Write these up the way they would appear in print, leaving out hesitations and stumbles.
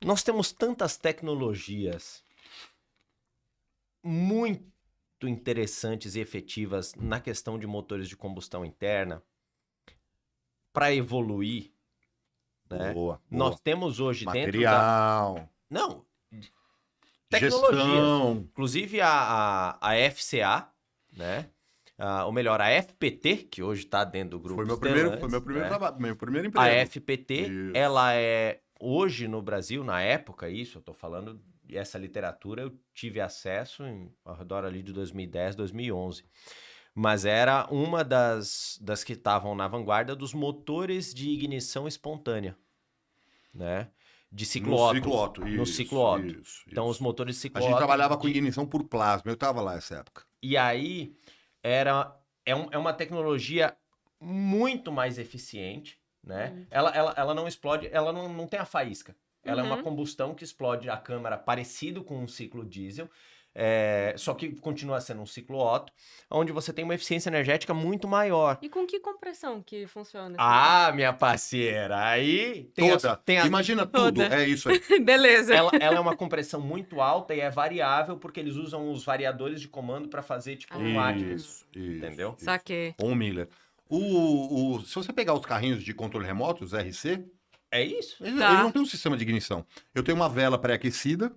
Nós temos tantas tecnologias muito interessantes e efetivas na questão de motores de combustão interna para evoluir, né? Boa. Nós temos hoje dentro da... Material, Não, tecnologias. gestão. Inclusive a FCA, né? Ou melhor, a FPT, que hoje está dentro do grupo Foi meu primeiro Stellantis, né? trabalho, meu primeiro emprego. A FPT, Isso. ela é hoje no Brasil, na época, isso, eu tô falando, essa literatura eu tive acesso ao redor ali de 2010, 2011. Mas era uma das que estavam na vanguarda dos motores de ignição espontânea, né? De ciclo No Otto. ciclo Otto, No isso, ciclo Otto. isso, Então, isso. os motores de ciclo A gente Otto trabalhava com ignição por plasma, eu tava lá nessa época. E aí, é uma tecnologia muito mais eficiente, né? Ela não explode, ela não tem a faísca. Ela é uma combustão que explode a câmara parecido com um ciclo diesel, só que continua sendo um ciclo Otto, onde você tem uma eficiência energética muito maior. E com que compressão que funciona? Ah, minha parceira, aí tem Toda. Imagina Toda. tudo, é isso aí. Beleza. ela é uma compressão muito alta e é variável porque eles usam os variadores de comando para fazer tipo um máquina, Isso, entendeu? isso. Saquei. Ou um Miller. Se você pegar os carrinhos de controle remoto, os RC, É isso? ele Tá. não tem um sistema de ignição. Eu tenho uma vela pré-aquecida,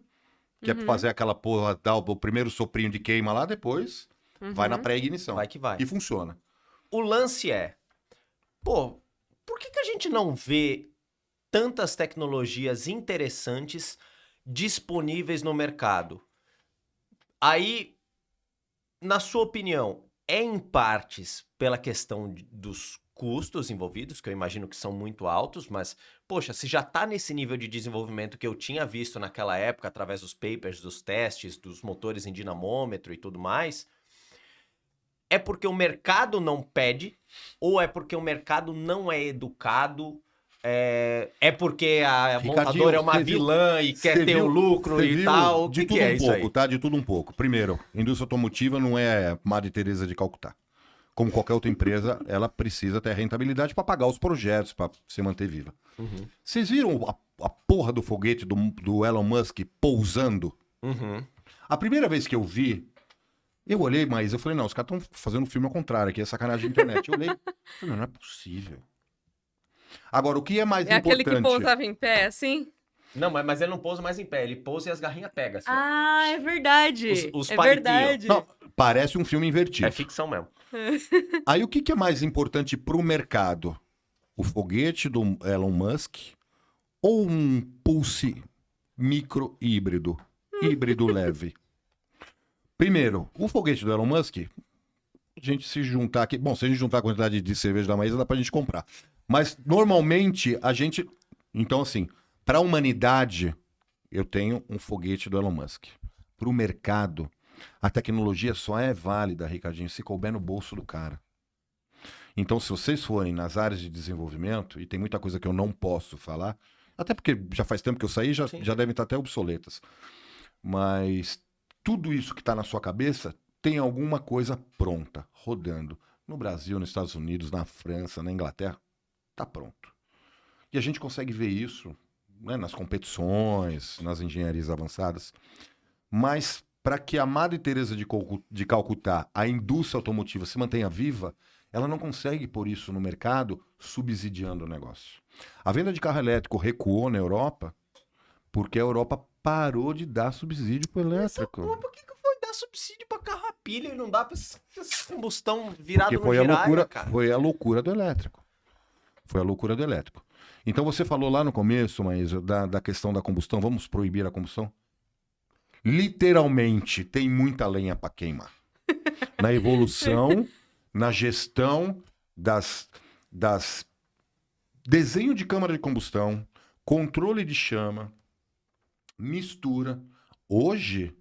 que é pra fazer aquela porra, dar o primeiro soprinho de queima lá, depois vai na pré-ignição. Vai que vai. E funciona. O lance é, pô, por que a gente não vê tantas tecnologias interessantes disponíveis no mercado? Aí, na sua opinião, é em partes pela questão dos custos envolvidos, que eu imagino que são muito altos, mas, poxa, se já tá nesse nível de desenvolvimento que eu tinha visto naquela época, através dos papers, dos testes, dos motores em dinamômetro e tudo mais, é porque o mercado não pede ou é porque o mercado não é educado? É porque a Ricardinho, montadora é uma você viu- vilã e quer Você ter o viu- lucro você e viu tal? O De que tudo é um isso pouco, aí? tá? De tudo um pouco. Primeiro, indústria automotiva não é Madre Teresa de Calcutá. Como qualquer outra empresa, ela precisa ter rentabilidade para pagar os projetos, para se manter viva. Uhum. Vocês viram a porra do foguete do Elon Musk pousando? Uhum. A primeira vez que eu vi, eu olhei, mas eu falei, não, os caras estão fazendo um filme ao contrário aqui, é sacanagem de internet. Eu olhei, falei, não é possível. Agora, o que é mais É aquele importante? que pousava em pé, assim? Não, mas ele não pousa mais em pé, ele pousa e as garrinhas pegam. Assim, ó. Ah, é verdade. Os é palitinhos. verdade. Não, parece um filme invertido. É ficção mesmo. Aí o que é mais importante para o mercado? O foguete do Elon Musk ou um Pulse micro híbrido leve? Primeiro, o foguete do Elon Musk, a gente se juntar aqui... Bom, se a gente juntar a quantidade de cerveja da Maísa, dá pra gente comprar. Mas, normalmente, a gente... Então, assim, para a humanidade, eu tenho um foguete do Elon Musk. Para o mercado, a tecnologia só é válida, Ricardinho, se couber no bolso do cara. Então, se vocês forem nas áreas de desenvolvimento, e tem muita coisa que eu não posso falar, até porque já faz tempo que eu saí, já devem estar até obsoletas. Mas tudo isso que está na sua cabeça tem alguma coisa pronta, rodando. No Brasil, nos Estados Unidos, na França, na Inglaterra, está pronto. E a gente consegue ver isso, né, nas competições, nas engenharias avançadas. Mas para que a Madre Teresa de Calcutá, a indústria automotiva, se mantenha viva, ela não consegue pôr isso no mercado subsidiando o negócio. A venda de carro elétrico recuou na Europa porque a Europa parou de dar subsídio para o elétrico. Mas por que foi dar subsídio pra carro a pilha e não dá pra essa combustão virada Porque no foi a giraia, loucura, cara? foi a loucura do elétrico. Foi a loucura do elétrico. Então você falou lá no começo, Maísa, da questão da combustão. Vamos proibir a combustão? Literalmente, tem muita lenha para queimar. Na evolução, na gestão das desenho de câmara de combustão, controle de chama, mistura. Hoje,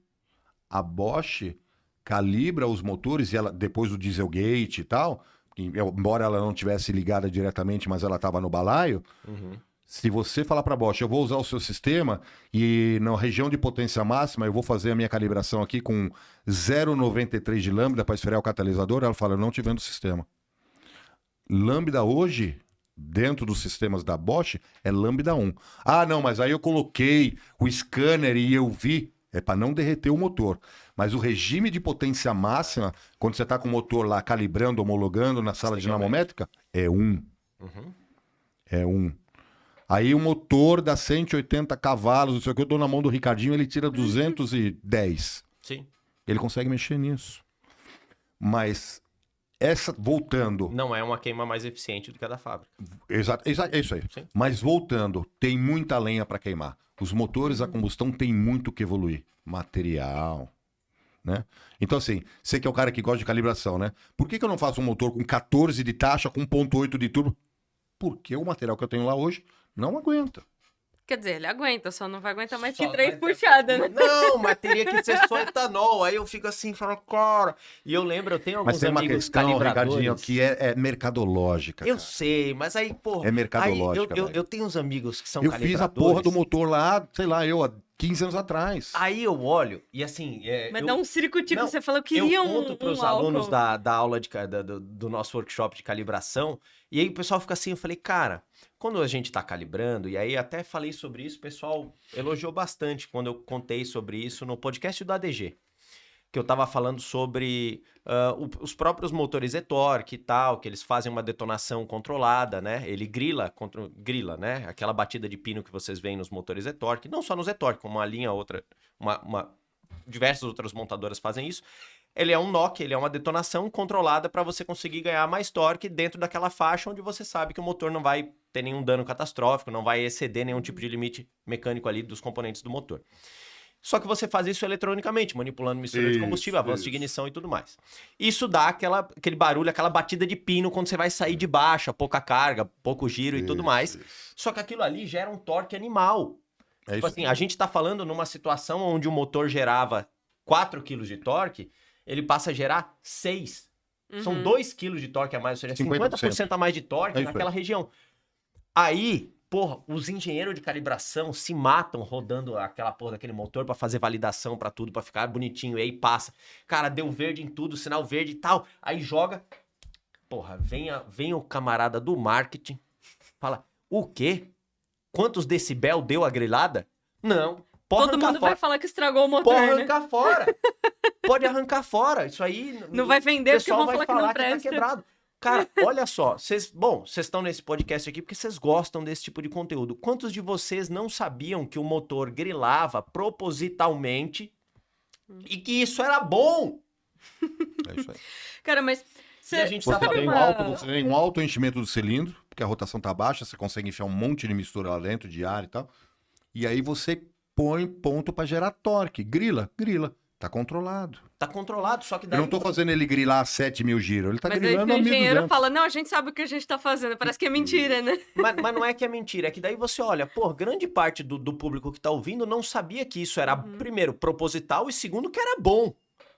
a Bosch calibra os motores, e ela, depois do Dieselgate e tal, embora ela não tivesse ligada diretamente, mas ela estava no balaio. Uhum. Se você falar para a Bosch, eu vou usar o seu sistema e na região de potência máxima eu vou fazer a minha calibração aqui com 0,93 de lambda para esfriar o catalisador, ela fala, eu não te vendo o sistema. Lambda hoje, dentro dos sistemas da Bosch é lambda 1. Ah, não, mas aí eu coloquei o scanner e eu vi. É para não derreter o motor. Mas o regime de potência máxima, quando você está com o motor lá calibrando, homologando na sala dinamométrica, é 1. Uhum. É 1. Aí o motor dá 180 cavalos, não sei o que, eu dou na mão do Ricardinho, ele tira 210. Sim. Ele consegue mexer nisso. Mas, voltando... Não é uma queima mais eficiente do que a da fábrica. Exato, é isso aí. Sim. Mas voltando, tem muita lenha para queimar. Os motores a combustão têm muito que evoluir. Material, né? Então assim, você que é o cara que gosta de calibração, né? Por que eu não faço um motor com 14 de taxa, com 1.8 de turbo? Porque o material que eu tenho lá hoje não aguenta. Quer dizer, ele aguenta, só não vai aguentar mais Só que 3 vai- puxadas, né? Não, mas teria que ser só etanol. Aí eu fico assim, falo, cara. E eu lembro, eu tenho alguns Mas tem uma amigos questão, calibradores. Ricardinho, que é mercadológica. Eu cara. sei, mas aí, pô. É mercadológica, Aí eu velho. tenho uns amigos que são Eu fiz a calibradores. porra do motor lá, sei lá, há 15 anos atrás. Aí eu olho e assim. Mas eu, dá um circo-tico, não, você falou que queria eu um conto para os álcool. alunos da aula do nosso workshop de calibração, e aí o pessoal fica assim, eu falei, cara, quando a gente tá calibrando, e aí até falei sobre isso, o pessoal elogiou bastante quando eu contei sobre isso no podcast do ADG, que eu tava falando sobre os próprios motores e-torque e tal, que eles fazem uma detonação controlada, né? Ele grila, né? Aquela batida de pino que vocês veem nos motores e-torque, não só nos e-torque, como uma linha outra, diversas outras montadoras fazem isso. Ele é um knock, ele é uma detonação controlada para você conseguir ganhar mais torque dentro daquela faixa onde você sabe que o motor não vai ter nenhum dano catastrófico, não vai exceder nenhum tipo de limite mecânico ali dos componentes do motor. Só que você faz isso eletronicamente, manipulando mistura de Isso, combustível, avanço de isso. ignição e tudo mais. Isso dá aquele barulho, aquela batida de pino quando você vai sair de baixa, pouca carga, pouco giro e tudo mais. Só que aquilo ali gera um torque animal. É Tipo isso. assim, a gente tá falando numa situação onde o motor gerava 4 kg de torque, ele passa a gerar 6. São 2 kg de torque a mais, ou seja, 50% a mais de torque É isso naquela região. Aí, porra, os engenheiros de calibração se matam rodando aquela porra daquele motor pra fazer validação pra tudo, pra ficar bonitinho, e aí passa. Cara, deu verde em tudo, sinal verde e tal. Aí joga. Porra, vem o camarada do marketing, fala, o quê? Quantos decibel deu a grilada? Não. Pode Todo arrancar mundo fora. vai falar que estragou o motor, Pode né? arrancar fora. Pode arrancar fora. Isso aí. Não vai vender o porque vão pessoal vai falar que não tá presta. quebrado. Cara, olha só. Vocês estão nesse podcast aqui porque vocês gostam desse tipo de conteúdo. Quantos de vocês não sabiam que o motor grilava propositalmente e que isso era bom? É isso aí. Cara, mas... E a gente Você tá tem, falando... você tem um alto enchimento do cilindro, porque a rotação tá baixa, você consegue enfiar um monte de mistura lá dentro, de ar e tal. E aí você põe ponto para gerar torque. Grila. Tá controlado. Tá controlado, só que Eu daí... não tô fazendo ele grilar a 7.000 giros, ele tá Mas aí grilando o a 1.200. engenheiro fala, não, a gente sabe o que a gente tá fazendo. Parece que é mentira, né? Mas não é que é mentira, é que daí você olha, pô, grande parte do público que tá ouvindo não sabia que isso era, primeiro, proposital e segundo, que era bom.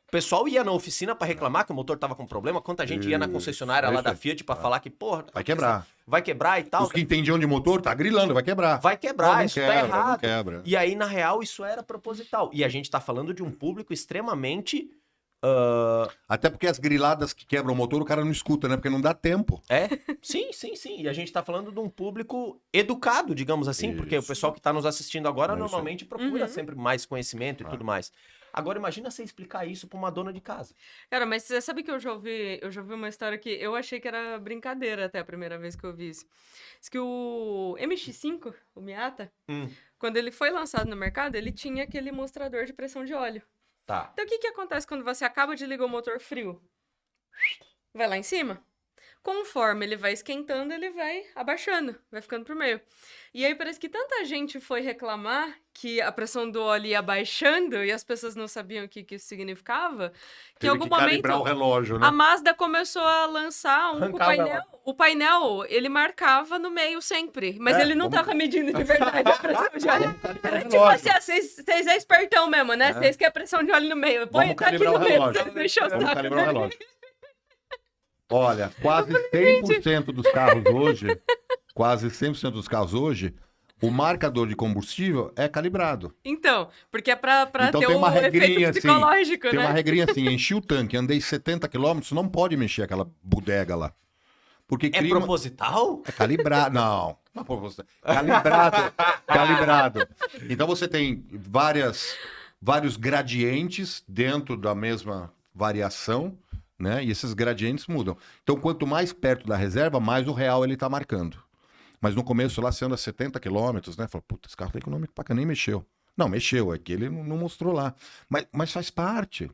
O pessoal ia na oficina pra reclamar que o motor tava com problema, quanta gente ia na Isso, concessionária é lá isso da aí. Fiat pra falar que, porra... Vai quebrar. Vai quebrar e tal. Os que entendiam de motor, tá grilando, vai quebrar. Vai quebrar, Não isso quebra, tá não errado. quebra. E aí, na real, isso era proposital. E a gente tá falando de um público extremamente... Até porque as griladas que quebram o motor, o cara não escuta, né? Porque não dá tempo. Sim. E a gente tá falando de um público educado, digamos assim, porque o Isso. pessoal que tá nos assistindo agora É isso aí. normalmente procura sempre mais conhecimento e tudo mais. Agora, imagina você explicar isso pra uma dona de casa. Cara, mas você sabe que eu já ouvi uma história que eu achei que era brincadeira até a primeira vez que eu vi isso. Diz que o MX-5, o Miata, quando ele foi lançado no mercado, ele tinha aquele mostrador de pressão de óleo. Tá. Então, o que acontece quando você acaba de ligar o motor frio? Vai lá em cima. Conforme ele vai esquentando, ele vai abaixando, vai ficando pro meio. E aí parece que tanta gente foi reclamar que a pressão do óleo ia baixando e as pessoas não sabiam o que isso significava, que em algum calibrar o momento relógio, né? a Mazda começou a lançar com o Arrancava painel. O painel, ele marcava no meio sempre, mas É, ele não vamos- tava medindo de verdade a pressão de óleo. calibrar o Era tipo relógio. assim, vocês é espertão mesmo, né? Vocês querem pressão de óleo no meio. Põe, Vamos tá aqui calibrar no o meio, relógio. vocês deixam o Vamos saco. calibrar o relógio. Olha, quase 100% dos carros hoje, quase 100% dos carros hoje, o marcador de combustível é calibrado. Então, porque é pra Então ter tem uma o regrinha efeito assim, psicológico, Tem né? uma regrinha assim, enchi o tanque, andei 70 km, não pode mexer aquela bodega lá. Porque É proposital? É calibrado. Não. Não é proposital. Calibrado. Calibrado. Então você tem vários gradientes dentro da mesma variação, né? E esses gradientes mudam. Então, quanto mais perto da reserva, mais o real ele tá marcando. Mas no começo lá, você anda 70 quilômetros, né? Fala, puta, esse carro tá econômico pra cá, nem mexeu. Não, mexeu, é que ele não mostrou lá. Mas faz parte.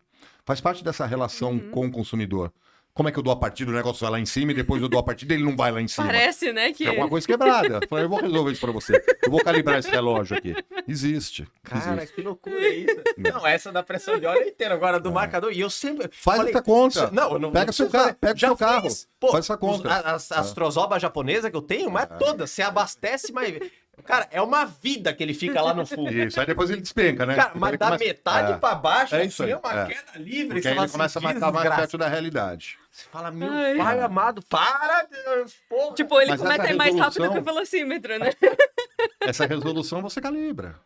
Faz parte dessa relação com o consumidor. Como é que eu dou a partida, o negócio vai lá em cima e depois eu dou a partida e ele não vai lá em cima? Parece, né, que... Tem alguma coisa quebrada. Falei, eu vou resolver isso pra você. Eu vou calibrar esse relógio aqui. Existe. Cara, existe. que loucura isso. Não, essa da pressão de óleo é inteira. Agora, do marcador. E eu sempre... Faz essa conta. Não, eu não Pega não seu preciso carro. Pega Já seu carro. fiz. Pô, Faz essa conta. As trozobas japonesas que eu tenho, mas todas. Você abastece, mas... Cara, é uma vida que ele fica lá no fundo. Isso, aí depois ele despenca, né? Cara, mas da metade pra baixo, É isso assim, aí, é uma é. queda livre. Porque Você aí fala ele começa a assim, matar mais desgraça. perto da realidade. Você fala, meu Ai. pai amado, para, Deus, porra. Tipo, ele Mas começa a essa ir mais rápido resolução- que o velocímetro, né? Essa resolução você calibra.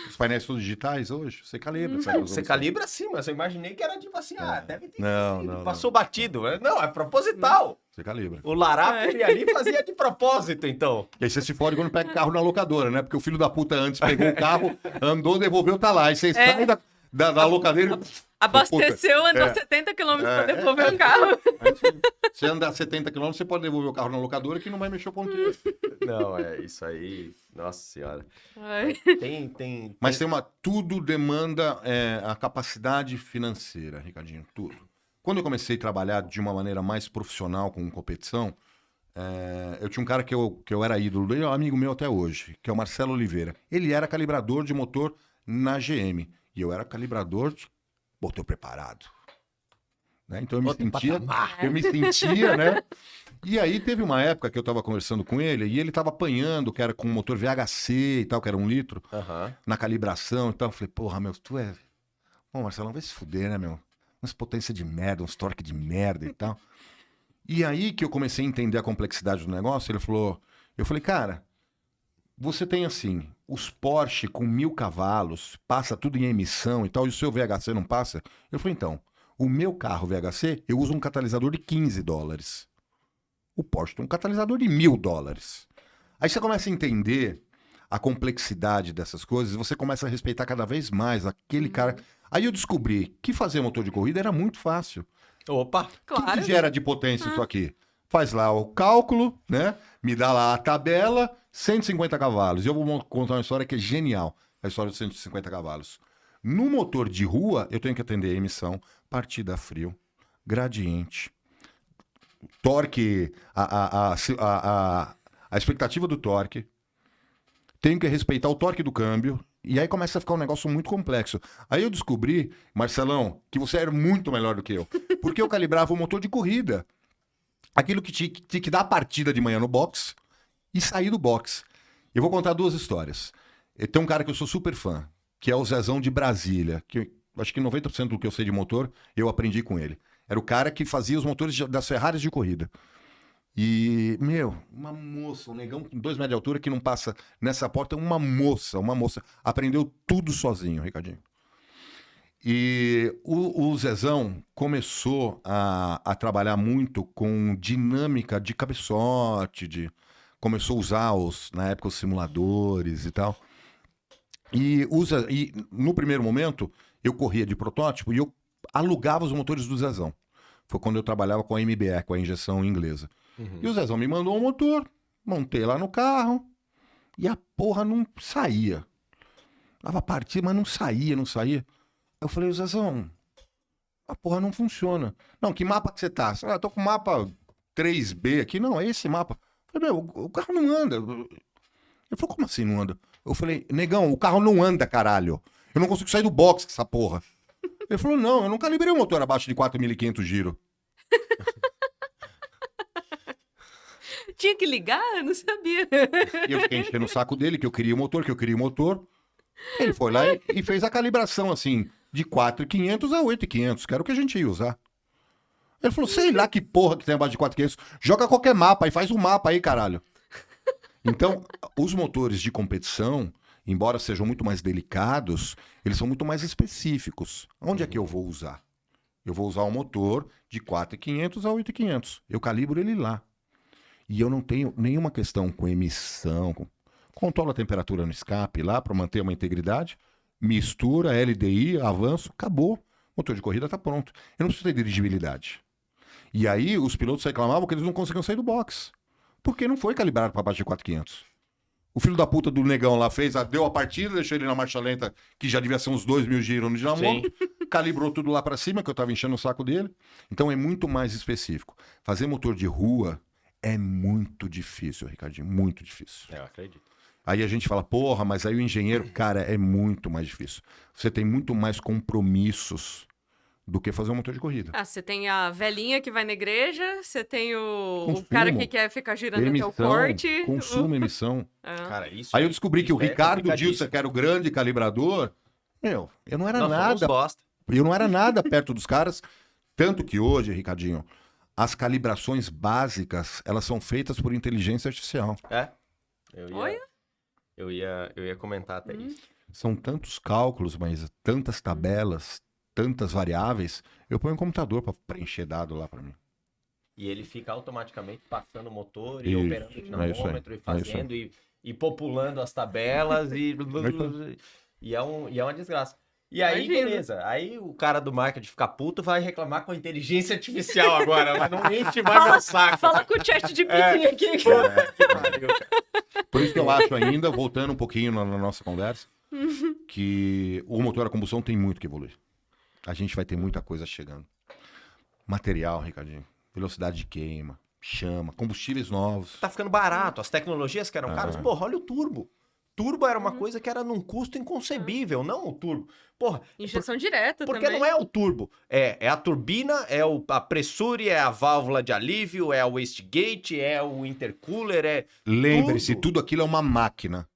Os painéis todos digitais hoje, você calibra essa resolução. Você calibra sim, mas eu imaginei que era tipo assim, deve ter Não, sido, não, passou batido. Não, é proposital. Você calibra. O Larápio ali fazia de propósito, então. E aí você se fode quando pega carro na locadora, né? Porque o filho da puta antes pegou o carro, andou, devolveu, tá lá. Aí você sai da locadora e... Abasteceu, andou 70 km pra devolver o carro. Aí você andar 70 km, você pode devolver o carro na locadora que não vai mexer o ponteiro. Não, é isso aí. Nossa senhora. Ai. Mas tudo demanda a capacidade financeira, Ricardinho, tudo. Quando eu comecei a trabalhar de uma maneira mais profissional com competição, eu tinha um cara que eu era ídolo dele, é um amigo meu até hoje, que é o Marcelo Oliveira. Ele era calibrador de motor na GM e eu era calibrador de motor preparado. Né? Então eu me sentia, né? E aí teve uma época que eu tava conversando com ele e ele tava apanhando, que era com motor VHC e tal, que era 1 litro, na calibração e tal. Eu falei, porra, meu, tu é... Pô, Marcelo, vai se fuder, né, meu? Umas potências de merda, uns torque de merda e tal. E aí que eu comecei a entender a complexidade do negócio, ele falou... Eu falei, cara, você tem assim, os Porsche com 1000 cavalos, passa tudo em emissão e tal, e o seu VHC não passa? Eu falei, então, o meu carro VHC, eu uso um catalisador de $15. O Porsche tem um catalisador de $1000. Aí você começa a entender a complexidade dessas coisas, você começa a respeitar cada vez mais aquele cara... Aí eu descobri que fazer motor de corrida era muito fácil. Opa! O Claro. que gera de potência isso aqui? Faz lá o cálculo, né? Me dá lá a tabela, 150 cavalos. E eu vou contar uma história que é genial, a história dos 150 cavalos. No motor de rua, eu tenho que atender a emissão, partida a frio, gradiente, torque, a expectativa do torque, tenho que respeitar o torque do câmbio, e aí começa a ficar um negócio muito complexo. Aí eu descobri, Marcelão, que você era muito melhor do que eu, porque eu calibrava o motor de corrida. Aquilo que tinha que dar a partida de manhã no box e sair do box. Eu vou contar 2 histórias. Tem um cara que eu sou super fã, que é o Zezão de Brasília, que acho que 90% do que eu sei de motor, eu aprendi com ele. Era o cara que fazia os motores das Ferraris de corrida. E, meu, uma moça, um negão com 2 metros de altura que não passa nessa porta, uma moça, aprendeu tudo sozinho, Ricardinho. E o Zezão começou a trabalhar muito com dinâmica de cabeçote, começou a usar, na época, os simuladores e tal. E no primeiro momento, eu corria de protótipo e eu alugava os motores do Zezão. Foi quando eu trabalhava com a MBE, com a injeção inglesa. E o Zezão me mandou um motor, montei lá no carro e a porra não saía. Dava partida, mas não saía. Eu falei, Zezão, a porra não funciona. Não, que mapa que você tá? Eu tô com o mapa 3B aqui. Não, é esse mapa. Eu falei, meu, o carro não anda. Ele falou, como assim não anda? Eu falei, negão, o carro não anda, caralho. Eu não consigo sair do box com essa porra. Ele falou, não, eu não calibrei o motor abaixo de 4.500 giro. Tinha que ligar? Eu não sabia. E eu fiquei enchendo o saco dele, que eu queria o motor. Ele foi lá e fez a calibração, assim, de 4.500 a 8.500, que era o que a gente ia usar. Ele falou, sei lá que porra que tem abaixo de 4.500. Joga qualquer mapa aí, faz um mapa aí, caralho. Então, os motores de competição, embora sejam muito mais delicados, eles são muito mais específicos. Onde é que eu vou usar? Eu vou usar um motor de 4.500 a 8.500. Eu calibro ele lá. E eu não tenho nenhuma questão com emissão. Controlo a temperatura no escape lá para manter uma integridade. Mistura, LDI, avanço, acabou. O motor de corrida está pronto. Eu não preciso ter dirigibilidade. E aí os pilotos reclamavam que eles não conseguiam sair do box. Porque não foi calibrado para baixo de 4.500. O filho da puta do negão lá deu a partida, deixou ele na marcha lenta, que já devia ser uns 2.000 giros no dinamômetro, calibrou tudo lá para cima, que eu tava enchendo o saco dele. Então é muito mais específico. Fazer motor de rua é muito difícil, Ricardinho, muito difícil. Eu acredito. Aí a gente fala, porra, mas aí o engenheiro, cara, é muito mais difícil. Você tem muito mais compromissos do que fazer um motor de corrida. Ah, você tem a velhinha que vai na igreja, você tem o Consumo, cara que quer ficar girando até o emissão, corte. consumo, emissão. Ah. Cara, isso Aí eu descobri que o isso é Ricardo complicadíssimo. Dilson, que era o grande calibrador, eu não era Nós fomos nada. bosta. Eu não era nada perto dos caras. Tanto que hoje, Ricardinho, as calibrações básicas, elas são feitas por inteligência artificial. É? Eu ia, Olha. eu ia comentar até isso. São tantos cálculos, mas tantas tabelas, tantas variáveis. Eu ponho um computador para preencher dado lá para mim. E ele fica automaticamente passando o motor e Isso, operando o dinamômetro e isso aí. fazendo e populando as tabelas e é uma desgraça. E aí, Imagino. beleza. Aí o cara do marketing fica puto vai reclamar com a inteligência artificial agora, mas não enche mais meu saco. Fala com o chat de PT aqui. Puta que pariu, cara. Por isso que eu acho ainda, voltando um pouquinho na nossa conversa, que o motor a combustão tem muito que evoluir. A gente vai ter muita coisa chegando. Material, Ricardinho. Velocidade de queima, chama, combustíveis novos. Tá ficando barato. As tecnologias que eram caras, porra, olha o turbo. Turbo era uma coisa que era num custo inconcebível, não o turbo. Porra, Injeção direta porque também. não é o turbo. É a turbina, a pressure, é a válvula de alívio, é o wastegate, é o intercooler, Lembre-se, tudo. tudo aquilo é uma máquina.